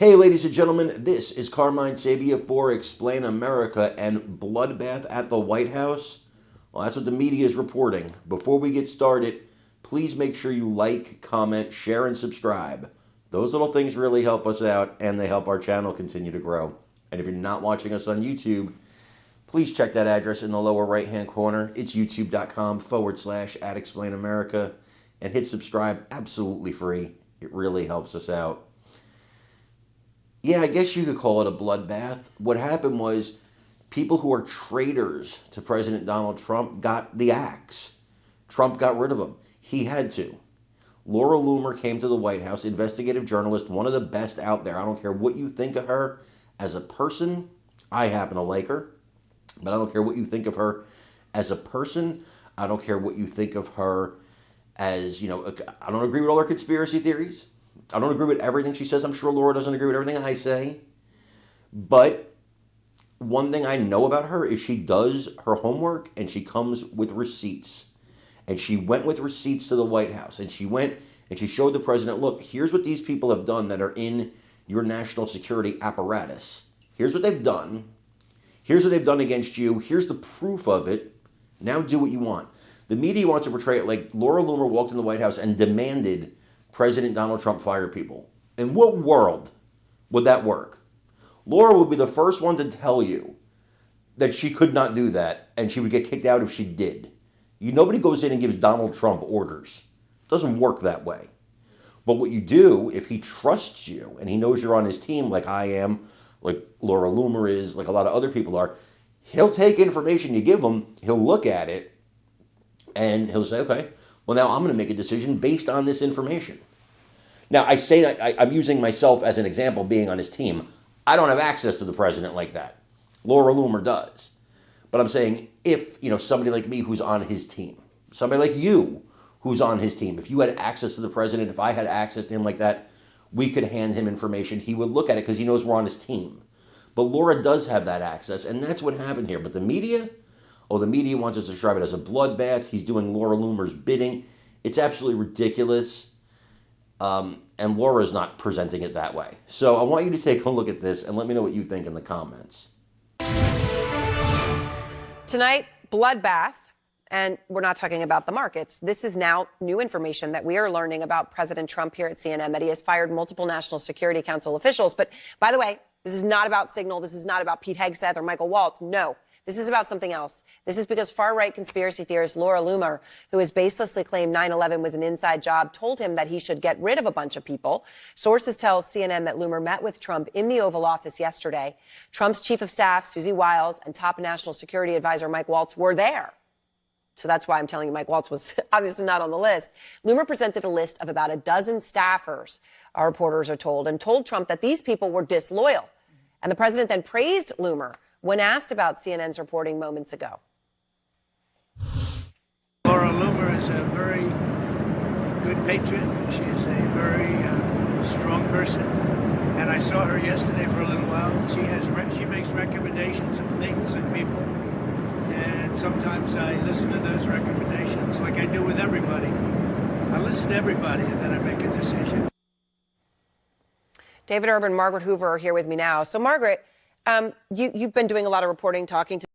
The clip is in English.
Hey, ladies and gentlemen, this is Carmine Sabia for Explain America, and Bloodbath at the White House. Well, that's what the media is reporting. Before we get started, please make sure you like, comment, share, and subscribe. Those little things really help us out, and they help our channel continue to grow. And if you're not watching us on YouTube, please check that address in the lower right-hand corner. It's youtube.com/@ExplainAmerica, and hit subscribe absolutely free. It really helps us out. Yeah, I guess you could call it a bloodbath. What happened was people who are traitors to President Donald Trump got the axe. Trump got rid of them. He had to. Laura Loomer came to the White House, investigative journalist, one of the best out there. I don't care what you think of her as a person. I happen to like her, but I don't care what you think of her as a person. I don't care what you think of her as, I don't agree with all her conspiracy theories. I don't agree with everything she says. I'm sure Laura doesn't agree with everything I say. But one thing I know about her is she does her homework and she comes with receipts. And she went with receipts to the White House. And she went and she showed the president, look, here's what these people have done that are in your national security apparatus. Here's what they've done. Here's what they've done against you. Here's the proof of it. Now do what you want. The media wants to portray it like Laura Loomer walked in the White House and demanded President Donald Trump fire people. In what world would that work? Laura would be the first one to tell you that she could not do that and she would get kicked out if she did. Nobody goes in and gives Donald Trump orders. It doesn't work that way. But what you do, if he trusts you and he knows you're on his team like I am, like Laura Loomer is, like a lot of other people are, he'll take information you give him, he'll look at it, and he'll say, okay, well, now I'm going to make a decision based on this information. Now, I say that I'm using myself as an example, being on his team. I don't have access to the president like that. Laura Loomer does. But I'm saying if, somebody like me who's on his team, somebody like you who's on his team, if you had access to the president, if I had access to him like that, we could hand him information. He would look at it because he knows we're on his team. But Laura does have that access, and that's what happened here. But the media wants us to describe it as a bloodbath. He's doing Laura Loomer's bidding. It's absolutely ridiculous. And Laura's not presenting it that way. So I want you to take a look at this and let me know what you think in the comments. Tonight, bloodbath. And we're not talking about the markets. This is now new information that we are learning about President Trump here at CNN, that he has fired multiple National Security Council officials. But by the way, this is not about Signal. This is not about Pete Hegseth or Michael Waltz. No. This is about something else. This is because far-right conspiracy theorist Laura Loomer, who has baselessly claimed 9/11 was an inside job, told him that he should get rid of a bunch of people. Sources tell CNN that Loomer met with Trump in the Oval Office yesterday. Trump's chief of staff, Susie Wiles, and top national security advisor Mike Waltz were there. So that's why I'm telling you Mike Waltz was obviously not on the list. Loomer presented a list of about a dozen staffers, our reporters are told, and told Trump that these people were disloyal. And the president then praised Loomer when asked about CNN's reporting moments ago. Laura Loomer is a very good patriot. She is a very strong person. And I saw her yesterday for a little while. She makes recommendations of things and people. And sometimes I listen to those recommendations like I do with everybody. I listen to everybody and then I make a decision. David Urban, Margaret Hoover are here with me now. So, Margaret, you've been doing a lot of reporting, talking to